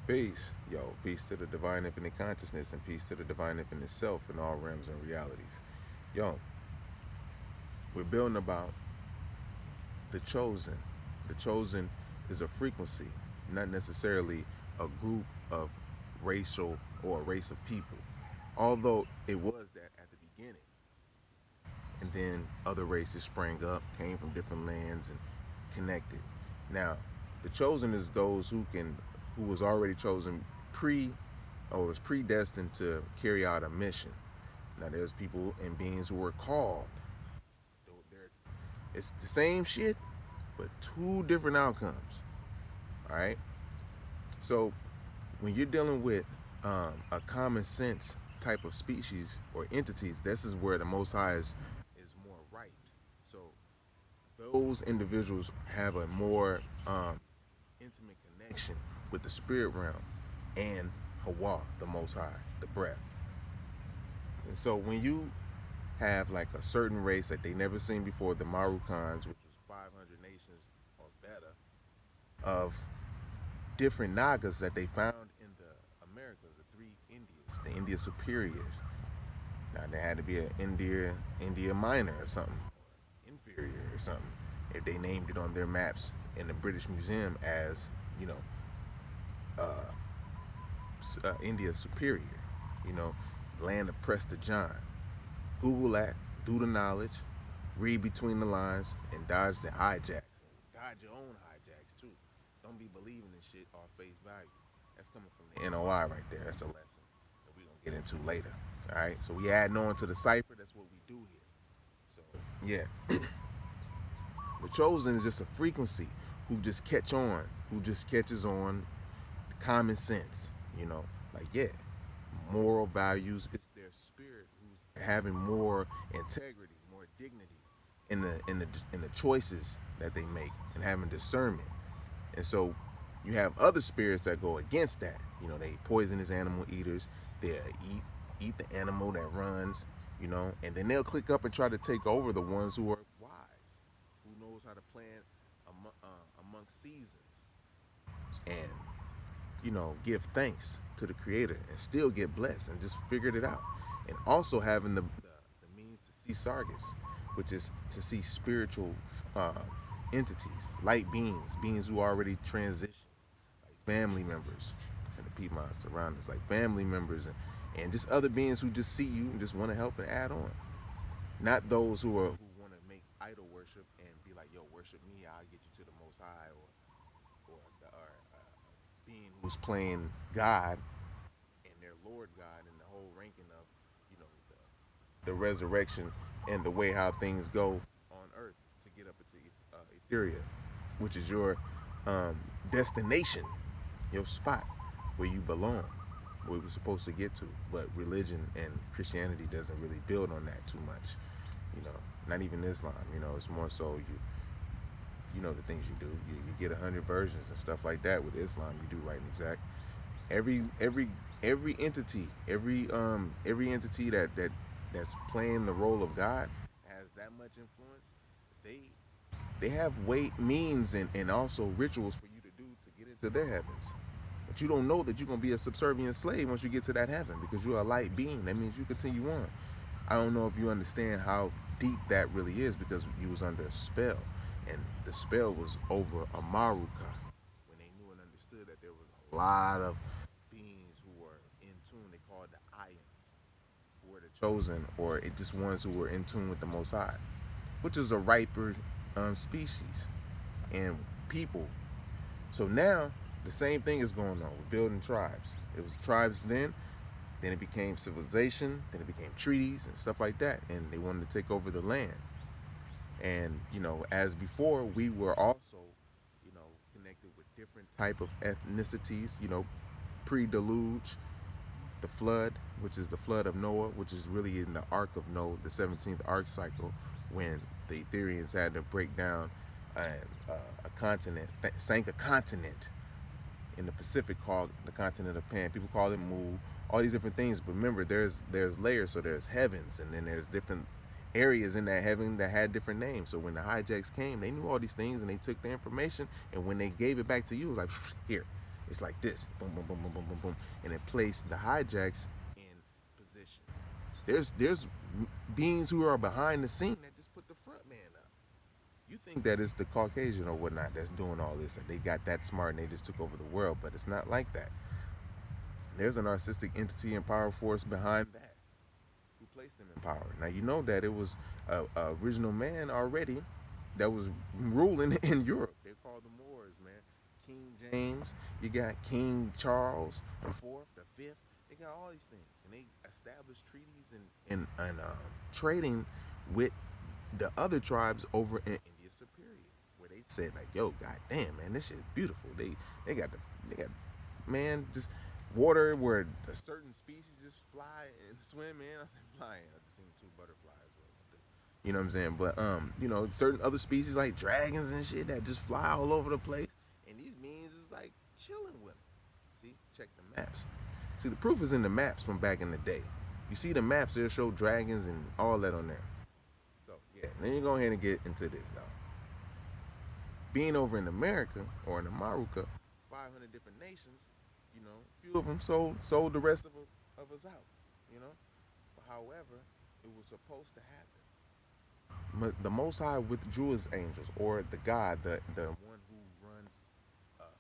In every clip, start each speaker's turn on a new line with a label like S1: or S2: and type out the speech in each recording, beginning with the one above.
S1: Peace. Yo, peace to the divine infinite consciousness and peace to the divine infinite self in all realms and realities. Yo, we're building about the chosen. The chosen is a frequency, not necessarily a group of racial or a race of people. Although it was that at the beginning. And then other races sprang up, came from different lands and connected. Now, the chosen is those who was already chosen or was predestined to carry out a mission. Now there's people and beings who were called. It's the same shit, but two different outcomes. All right. So when you're dealing with a common sense type of species or entities, this is where the Most High is more right. So those individuals have a more intimate connection with the spirit realm and Hawa, the Most High, the breath. And so when you have like a certain race that they never seen before, the Marukans, which was 500 nations or better of different Nagas that they found in the Americas, the three Indias, the India superiors. Now there had to be an India minor or something, or inferior or something, if they named it on their maps in the British Museum as, you know, India superior, you know, land of Prestor John. Google that, do the knowledge, read between the lines, and dodge the hijacks. Dodge your own hijacks too. Don't be believing this shit off face value. That's coming from the NOI right there. That's a lesson that we're gonna get into later. All right. So we adding on to the cipher. That's what we do here. So yeah, the chosen is just a frequency who just catches on common sense. You know, like yeah, moral values. It's their spirit who's having more integrity, more dignity in the choices that they make and having discernment. And so you have other spirits that go against that. You know, they poisonous animal eaters. They eat the animal that runs. You know, and then they'll click up and try to take over the ones who are wise, who knows how to plan amongst seasons, and you know, give thanks to the Creator and still get blessed and just figured it out. And also having the means to see Sargis, which is to see spiritual uh, entities, light beings who already transitioned, like family members and the people around us, like family members and just other beings who just see you and just want to help and add on. Not those who want to make idol worship and be like, yo, worship me, I'll get you to the Most High, or being who's playing God and their Lord God and the whole ranking of, you know, the resurrection and the way how things go on earth to get up into Etheria, which is your destination, your spot where you belong, where we're supposed to get to. But religion and Christianity doesn't really build on that too much. You know, not even Islam. You know, it's more so you know the things you do. You get 100 versions and stuff like that. With Islam, you do right and exact. Every entity, every entity that's playing the role of God has that much influence. They they have means and also rituals for you to do to get into their heavens. But you don't know that you're gonna be a subservient slave once you get to that heaven because you're a light being. That means you continue on. I don't know if you understand how deep that really is because you was under a spell, and the spell was over Amaru when they knew and understood that there was a lot of beings who were in tune. They called the Ions, who were the chosen, or it just ones who were in tune with the Most High, which is a riper species and people. So now the same thing is going on. We're building tribes. It was tribes then it became civilization, then it became treaties and stuff like that, and they wanted to take over the land. And you know, as before, we were also, you know, connected with different type of ethnicities. You know, pre-deluge, the flood, which is the flood of Noah, which is really in the ark of Noah, the 17th ark cycle, when the Ethereans had to break down a continent, sank a continent in the Pacific called the continent of Pan. People call it Mu, all these different things. But remember, there's layers. So there's heavens, and then there's different areas in that heaven that had different names. So when the hijacks came, they knew all these things, and they took the information, and when they gave it back to you, it was like, here, It's like this, boom, boom, boom, boom, boom, boom, boom, and it placed the hijacks in position. There's beings who are behind the scene that just put the front man up. You think that it's the Caucasian or whatnot that's doing all this, that they got that smart and they just took over the world, but it's not like that. There's a narcissistic entity and power force behind that who placed them in power. Now you know that it was a original man already that was ruling in Europe. They're called the Moors, man. King James, you got King Charles the Fourth, the Fifth. They got all these things, and they established treaties and trading with the other tribes over in India Superior, where they said like, "Yo, goddamn, man, this shit is beautiful." They got man just water where a certain species just fly and swim in. I said flying. I just seen two butterflies. You know what I'm saying? But you know, certain other species like dragons and shit that just fly all over the place, and these beings is like chilling with them. See, check the maps. See, the proof is in the maps from back in the day. You see the maps, they'll show dragons and all that on there. So yeah, then you go ahead and get into this though. Being over in America or in Amaru, 500 different nations, you know, few of them sold the rest of us out, you know. But however, it was supposed to happen. The Most High withdrew his angels, or the God, the one who runs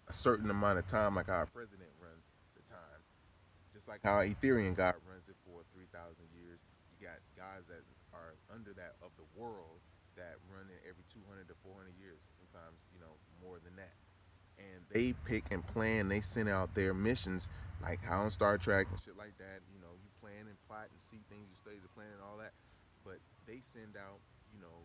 S1: a certain amount of time, like how our president runs the time, just like how Ethereum God runs it for 3,000 years. You got guys that are under that of the world that run it every 200 to 400 years, sometimes you know more than that. And they pick and plan. They send out their missions, like how on Star Trek and shit like that. You know, you plan and plot and see things, you study the plan and all that. But they send out, you know,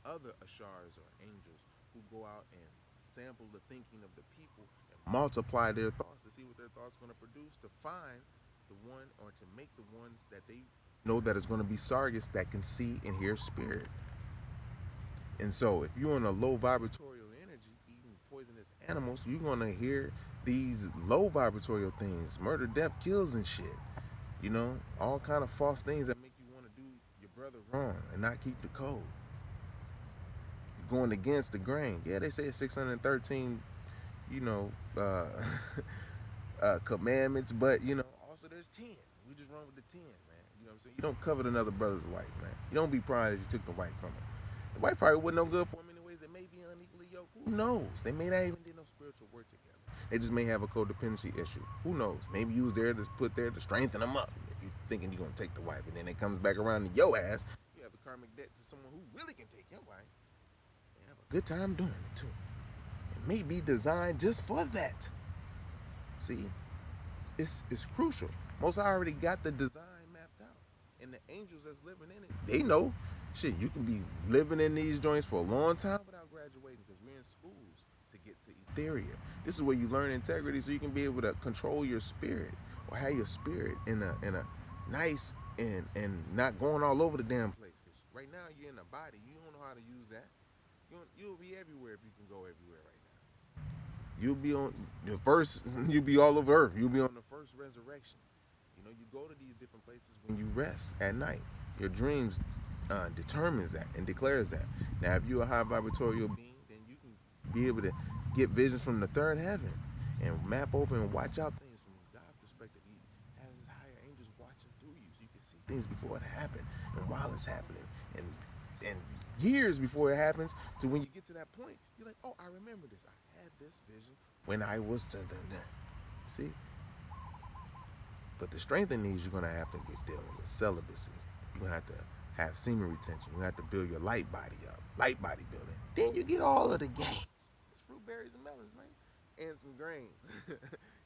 S1: other ashars or angels who go out and sample the thinking of the people and multiply their thoughts to see what their thoughts going to produce, to find the one or to make the ones that they know that is going to be Sargis that can see and hear spirit. And so if you're in a low vibratorial energy eating poisonous animals, you're going to hear these low vibratorial things, murder, death, kills and shit. You know, all kind of false things that make you want to do your brother wrong and not keep the code. Going against the grain. Yeah, they say it's 613, you know, commandments, but you know, also there's 10. We just run with the 10, man. You know what I'm saying? You don't covet another brother's wife, man. You don't be proud that you took the wife from him. The wife probably wasn't no good for him anyways. They may be unequally yoked. Who knows? They may not even do no spiritual work together. They just may have a codependency issue. Who knows? Maybe you was there to put there to strengthen them up. If you thinking you're gonna take the wife, and then it comes back around to your ass, you have a karmic debt to someone who really can take your wife. They have a good time doing it too. It may be designed just for that. See, it's crucial. Most I already got the design mapped out, and the angels that's living in it, they know. Shit, you can be living in these joints for a long time without graduating, because we're in schools to get to Etheria. This is where you learn integrity, so you can be able to control your spirit, or have your spirit in a nice and not going all over the damn place. Because right now you're in a body, you don't know how to use that. You'll be everywhere if you can go everywhere right now. You'll be on the first. You'll be all over Earth. You'll be on the first resurrection. You know, you go to these different places when you rest at night. Your dreams determines that and declares that. Now, if you're a high vibratorial being, then you can be able to get visions from the third heaven and map over and watch out things from God's perspective. He has his higher angels watching through you, so you can see things before it happened and while it's happening, and years before it happens. To when you get to that point, you're like, oh, I remember this. I had this vision when I was to see. But to strengthen these, you're gonna have to get dealing with celibacy. You're gonna have to have semen retention. You have to build your light body up, light body building. Then you get all of the gains. It's fruit, berries, and melons, man, and some grains.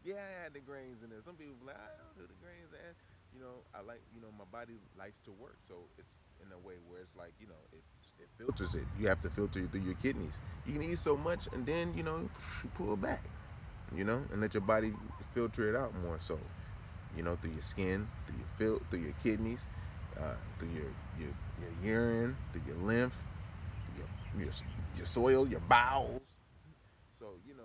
S1: Yeah, I had the grains in there. Some people be like, I don't do the grains, and you know, I like, you know, my body likes to work, so it's in a way where it's like, you know, it filters it. You have to filter it through your kidneys. You can eat so much, and then you know, you pull back, you know, and let your body filter it out more. So, you know, through your skin, through your kidneys, through your urine, through your lymph, your soil, your bowels. So you know,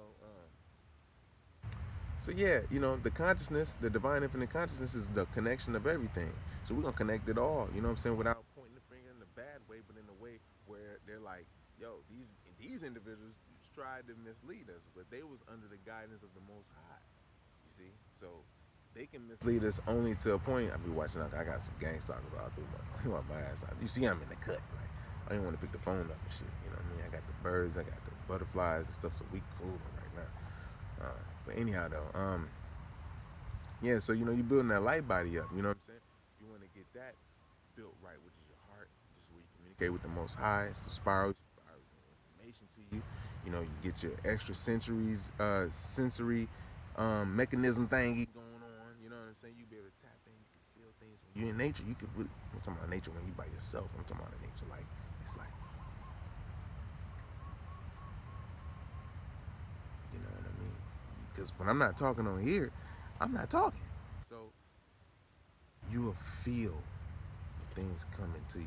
S1: so yeah, you know, the consciousness, the divine infinite consciousness is the connection of everything. So we're gonna connect it all. You know what I'm saying? Without pointing the finger in a bad way, but in a way where they're like, yo, these individuals tried to mislead mislead us, but they was under the guidance of the Most High. You see, so they can mislead us only to a point. I be watching. I got some gang stalkers all through my ass out. You see, I'm in the cut. Like I didn't want to pick the phone up and shit. You know what I mean? I got the birds, I got the butterflies and stuff. So we cool right now. But anyhow, though, yeah. So you know, you building that light body up. You know what I'm saying? You want to get that built right, which is your heart. This is where you communicate with the Most High. It's the spirals information to you. You know, you get your extra sensory mechanism thingy going on. You know what I'm saying? You be able to tap in. You can feel things. When you're in nature, you can really. I'm talking about nature when you by yourself. I'm talking about nature like it's like. You know what I mean? Because when I'm not talking on here, I'm not talking. So you will feel things coming to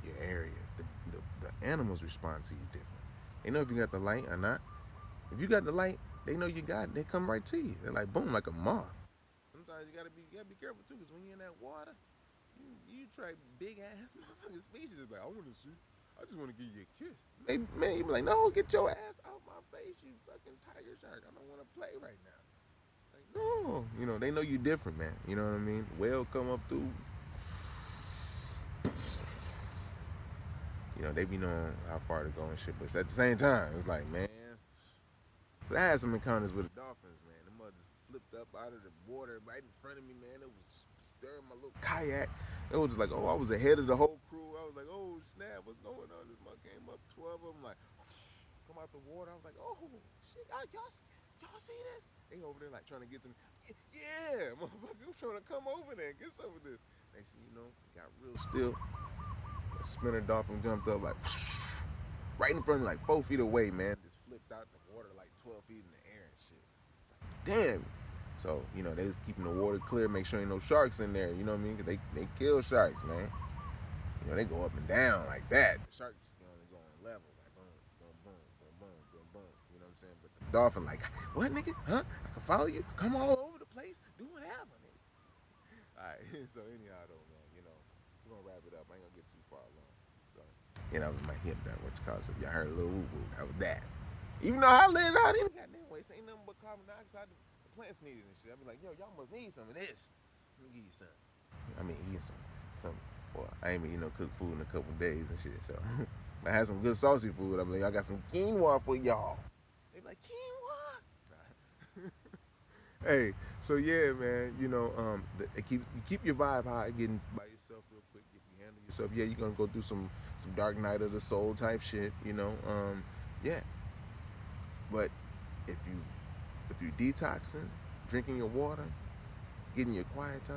S1: your area. The animals respond to you different. They know if you got the light or not. If you got the light, they know you got it. They come right to you. They're like boom, like a moth. Sometimes you gotta be careful too, because when you're in that water, you try big ass motherfucking species. It's like, I want to see. I just want to give you a kiss. Maybe, man, you be like, no, get your ass out my face, you fucking tiger shark. I don't want to play right now. Like, no, you know, they know you different, man. You know what I mean? Whale come up through. You know, they be knowing how far to go and shit, but at the same time, it's like, man, I had some encounters with the dolphins, man. The mothers flipped up out of the water right in front of me, man. It was stirring my little kayak. It was just like, oh, I was ahead of the whole crew. I was like, oh, snap, what's going on? This mother came up, 12 of them, like, come out the water. I was like, oh, shit, y'all see this? They over there, like, trying to get to me. Yeah, motherfucker, I'm trying to come over there and get some of this. Next thing you know, got real still. A spinner dolphin jumped up, like, right in front of me, like 4 feet away, man. Just flipped out the water, like 12 feet in the air and shit. Like, damn. So, you know, they was keeping the water clear, make sure ain't no sharks in there, you know what I mean? Because they kill sharks, man. You know, they go up and down like that. The shark just only go on level, like boom, boom, boom, boom, boom, boom, boom. You know what I'm saying? But the dolphin, like, what, nigga? Huh? I can follow you? Come all over the place? Do whatever, nigga. All right, so anyhow, though, man, you know, we're going to wrap it up. I ain't going to get too far along. So, yeah, that was my hip, that what you call it. So y'all heard a little woo-woo. That was that. Even though I let it out any goddamn way, ain't nothing but carbon dioxide. The plants needed and shit. I be like, yo, y'all must need some of this. Let me give you some. I mean, eat some. Well, I ain't been, you know, cook food in a couple days and shit. So I had some good saucy food. I'm like, I got some quinoa for y'all. They be like, quinoa. Hey, so yeah, man. You know, you keep your vibe high, getting by yourself real quick. If you handle yourself, yeah, you're gonna go through some dark night of the soul type shit. You know, yeah. But if you detoxing, drinking your water, getting your quiet time,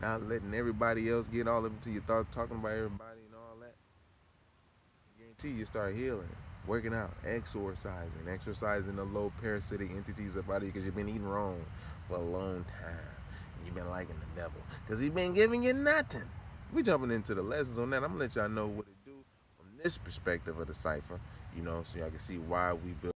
S1: not letting everybody else get all into your thoughts, talking about everybody and all that, I guarantee you start healing, working out, exercising the low parasitic entities of body because you've been eating wrong for a long time. And you've been liking the devil because he's been giving you nothing. We jumping into the lessons on that. I'm gonna let y'all know what it do from this perspective of the cipher, you know, so y'all can see why we built